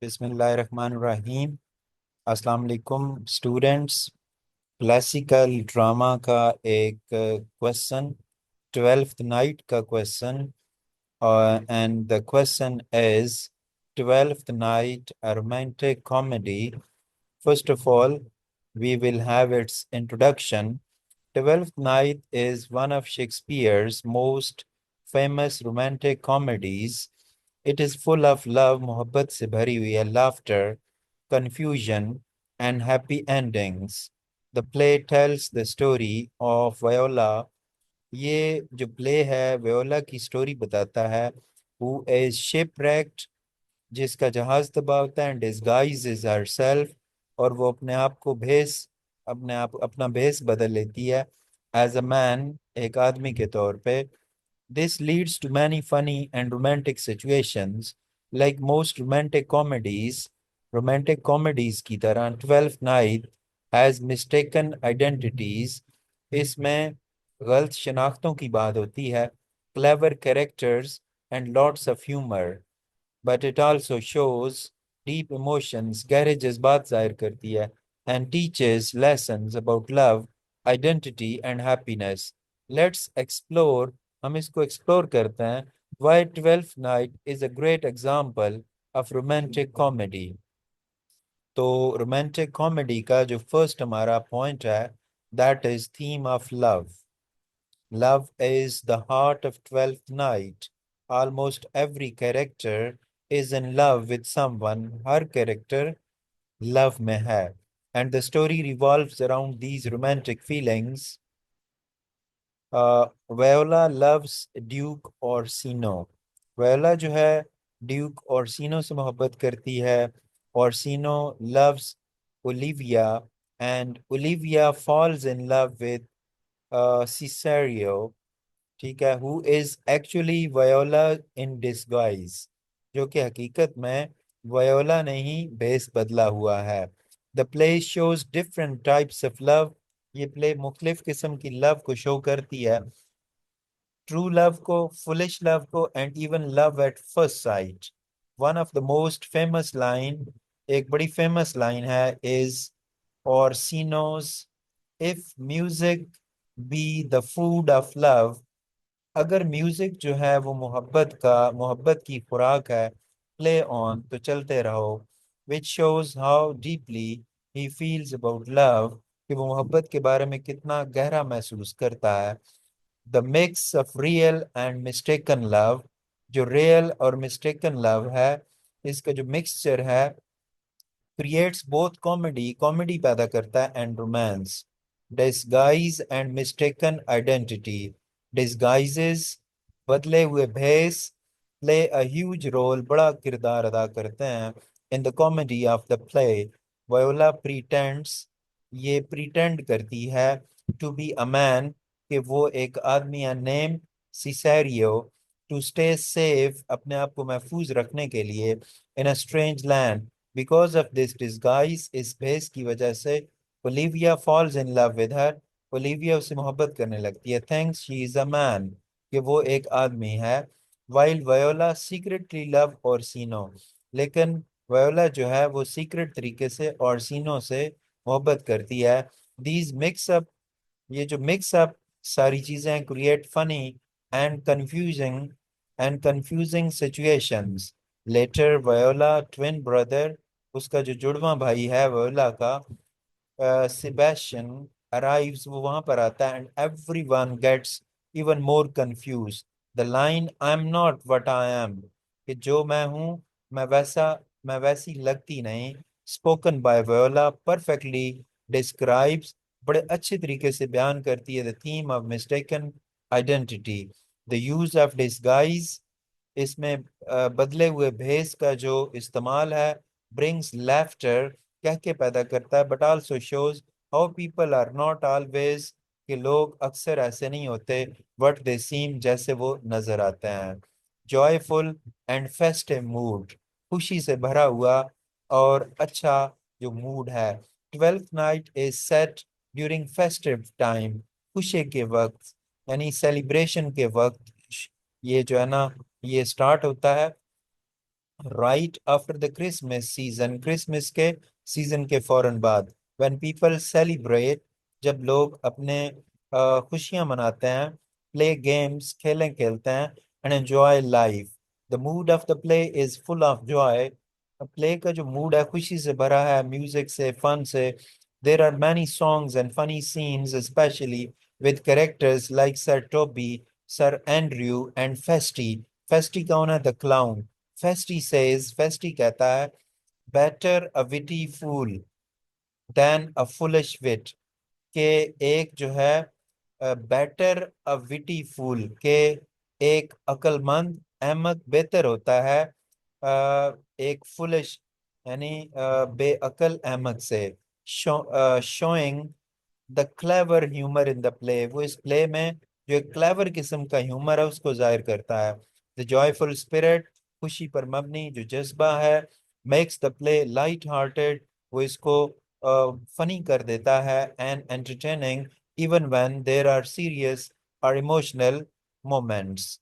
बिस्मिल्लाहिर्रहमानिर्रहीम। अस्सलाम वालेकुम स्टूडेंट्स। क्लासिकल ड्रामा का एक क्वेश्चन, ट्वेल्फ्थ नाइट का question, and the question is twelfth night a romantic comedy. First of all, we will have its introduction. Twelfth Night is one of Shakespeare's most famous romantic comedies. It is full of love, मोहब्बत से भरी हुई है, laughter, confusion, and happy endings. The play tells the story of Viola. ये जो play है वयोला की story बताता है, who is shipwrecked, जिसका जहाज तबाह होता है, and disguises herself, और वो अपना भेस बदल लेती है एज अ मैन, एक आदमी के तौर पे. This leads to many funny and romantic situations. Like most romantic comedies की तरह Twelfth Night has mistaken identities. इसमें गलत शनाख्तों की बात होती है, clever characters and lots of humor. But it also shows deep emotions, गहरे जज्बात जाहिर करती है, and teaches lessons about love, identity and happiness. Let's explore, हम इसको explore करते हैं, why Twelfth Night is a great example of romantic comedy. तो romantic comedy का जो first हमारा point है, that is theme of love. Love is the heart of Twelfth Night. Almost every character is in love with someone. Her character love में है. And the story revolves around these romantic feelings. Viola loves Duke Orsino. Viola जो है Duke Orsino से मोहब्बत करती है. Orsino loves Olivia, and Olivia falls in love with Cesario, ठीक है, who is actually Viola in disguise, जो कि हकीकत में वयोला ने ही भेस बदला हुआ है. The play shows different types of love. ये प्ले मुख्तलिफ किस्म की लव को शो करती है, ट्रू लव को, फुलिश लव को, and even love at first sight. One of the most famous line, एक बड़ी फेमस लाइन है, is Orsino's, if music be the food of love, अगर म्यूजिक जो है वो मोहब्बत की खुराक है, प्ले ऑन, तो चलते रहो. Which shows how deeply he feels about love, कि वो मोहब्बत के बारे में कितना गहरा महसूस करता है. The mix of real and mistaken love, जो रियल और मिस्टेकन लव है, इसका जो मिक्सचर है, क्रिएट्स बोथ कॉमेडी, कॉमेडी पैदा करता है, and romance. Disguise and mistaken identity. Disguises, बदले हुए भेस, प्ले अ ह्यूज रोल, बड़ा किरदार अदा करते हैं, in the comedy of the play. Viola pretends, ये प्रीटेंड करती है, टू बी अ मैन, कि वो एक आदमी है, name Cesario, to stay safe, अपने आप को महफूज रखने के लिए, in a strange land. Because of this disguise, इस भेस की वजह से, Olivia falls in love with her, Olivia उससे मोहब्बत करने लगती है, thanks she is a man, कि वो एक आदमी है. While Viola secretly love Orsino, लेकिन वयोला जो है वो सीक्रेट तरीके से ओरसिनो से मोहब्बत करती है. दीज मिक्सअप, ये जो मिक्सअप सारी चीजें create funny and confusing situations. Later Viola twin brother, उसका जो जुड़वा भाई है वयोला का, Sebastian arrives, वो वहां पर आता है, and everyone gets even more confused. The line I'm not what I am, कि जो मैं हूँ, मैं वैसा मैं वैसी लगती नहीं, spoken by Viola perfectly describes, बड़े अच्छे तरीके से बयान करती है, the theme of mistaken identity. The use of disguise, इसमें बदले हुए भेस का जो इस्तेमाल है, ब्रिंग्स laughter, कह के पैदा करता है, but also shows how people are not always, कि लोग अक्सर ऐसे नहीं होते, व्हाट दे सीम, जैसे वो नजर आते हैं. जॉयफुल एंड फेस्टिव मूड, खुशी से भरा हुआ और अच्छा जो मूड है. Twelfth night is set during festive time, खुशी के वक्त, यानी सेलिब्रेशन के वक्त ये जो है ना, ये स्टार्ट होता है. right after the Christmas season, Christmas के सीजन के फौरन बाद, when people celebrate, जब लोग अपने खुशियां मनाते हैं, play games, खेलें खेलते हैं, and enjoy life. The mood of the play is full of joy. Play का जो मूड है खुशी से भरा है, म्यूजिक से, फन से. There are many songs and funny scenes, especially with characters like Sir Toby, Sir Andrew, and Festy. Festy कौन है? The clown. Festy says, Festy कहता है, better a witty fool than a foolish wit. के एक जो है, better अ witty फूल के, एक अक्लमंद अहमक बेहतर होता है एक फुलिश यानी बेअकल अहमक से. Showing the clever humour in the play, वो इस प्ले में जो एक क्लेवर किस्म का ह्यूमर है उसको जाहिर करता है. द जॉयफुल स्पिरिट, खुशी पर मबनी जो जज्बा है, makes the play light hearted, वो इसको फनी कर देता है, and entertaining even when there are serious और emotional moments.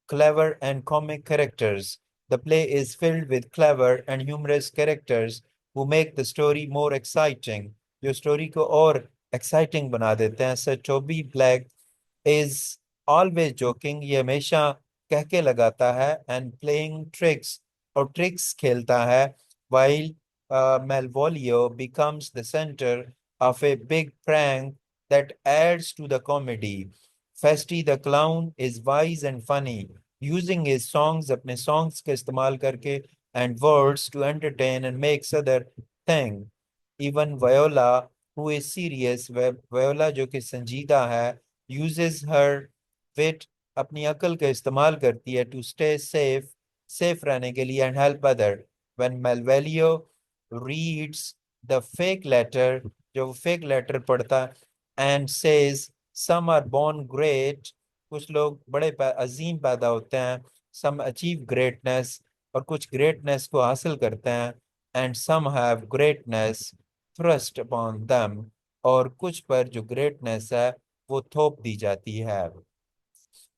Clever and comic characters. The play is filled with clever and humorous characters who make the story more exciting. जो story को और exciting बना देते हैं. Sir Toby Black is always joking, ये हमेशा कह के लगाता है, एंड प्लेइंग ट्रिक्स, और ट्रिक्स खेलता है, while Malvolio becomes the center of a big prank that adds to the comedy. Festy the clown is wise and funny, using his songs, अपने songs के इस्तेमाल करके, and words to entertain and make other thing. Even Viola, who is serious, Viola जो कि संजीदा है, uses her wit, अपनी अकल का इस्तेमाल करती है, to stay safe, safe रहने के लिए, and help other. When Malvolio reads the fake letter, जो fake letter पढ़ता, and says some are born great, कुछ लोग बड़े अजीम पैदा होते हैं, some achieve greatness, और कुछ greatness को हासिल करते हैं, and some have greatness thrust upon them, और कुछ पर जो greatness है वो थोप दी जाती है.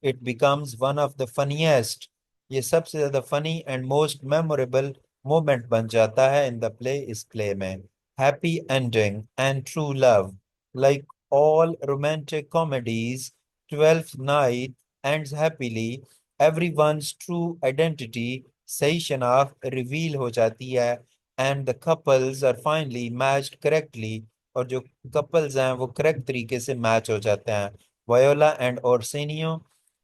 It becomes one of the funniest, ये सबसे ज्यादा funny and most memorable moment बन जाता है in the play, इस play में. Happy ending and true love. Like all romantic comedies, Twelfth Night ends happily. Everyone's true identity सही शनाख्त reveal हो जाती है, and the couples are finally matched correctly, और जो couples हैं वो correct तरीके से match हो जाते हैं. Viola and Orsino,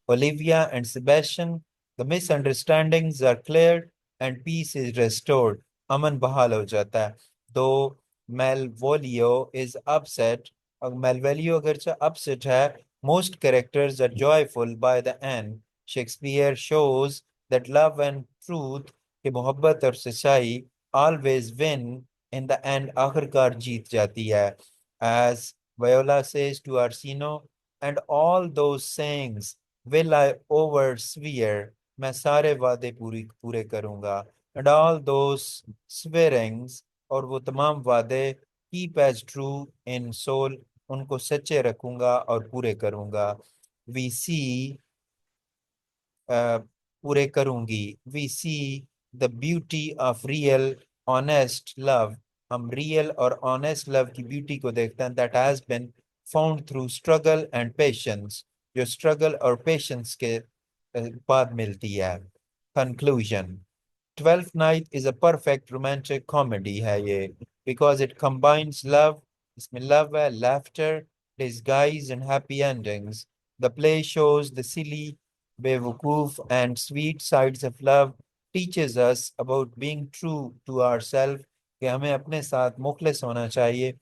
Olivia and Sebastian, the misunderstandings are cleared and peace is restored. अमन बहाल हो जाता है. Though Malvolio is upset, और Malvolio अगरचे upset है, most characters are joyful by the end. Shakespeare shows that love and truth, कि मोहब्बत और सच्चाई, always win in the end, आखिरकार जीत जाती है. As Viola says to Arsino, and all those sayings will I overswear, मैं सारे वादे पूरे करूंगा. And all those swearings, और वो तमाम वादे, keep as true in soul, उनको सच्चे रखूंगा और पूरे करूंगा. We see पूरे करूंगी. We see the beauty of real honest love, हम real और honest love की beauty को देखते हैं, that has been found through struggle and patience, जो struggle और patience के बाद मिलती है. Conclusion. Twelfth Night is a perfect romantic comedy है ये, because it combines love, इसमें love है, laughter, disguise and happy endings. The play shows the silly, बेवकूफ and sweet sides of love, teaches us about being true to ourselves, कि हमें अपने साथ मुखलिस होना चाहिए,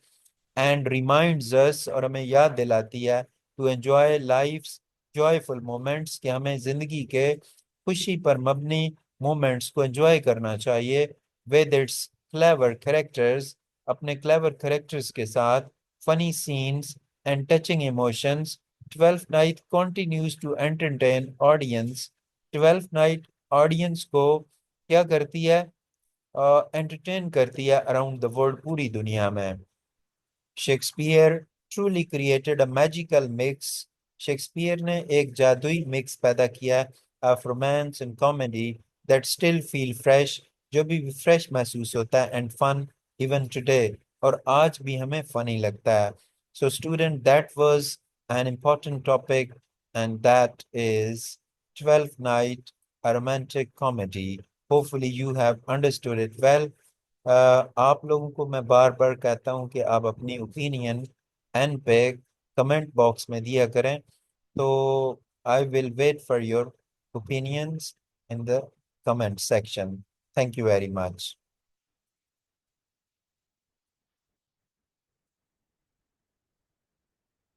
and reminds us, और हमें याद दिलाती है, to enjoy life's joyful moments, कि हमें जिंदगी के खुशी पर मबनी मोमेंट्स को एंजॉय करना चाहिए, with its clever characters, अपने clever characters के साथ, funny scenes and touching emotions. Twelfth Night continues to entertain audience. Twelfth Night audience को क्या करती है? एंटरटेन करती है अराउंड द वर्ल्ड, पूरी दुनिया में. Shakespeare truly created a magical mix. Shakespeare ने एक जादुई मिक्स पैदा किया of romance and comedy that still feel fresh जो भी फ्रेश महसूस होता है, एंड फन इवन टुडे, और आज भी हमें फनी लगता है. So student, that was an important topic, and that is 12th Night, a romantic comedy. Hopefully you have understood it well. आप लोगों को मैं बार बार कहता हूँ कि आप अपनी ओपिनियन एंड पे कमेंट बॉक्स में दिया करें. तो I will wait for your opinions in the comment section. Thank you very much.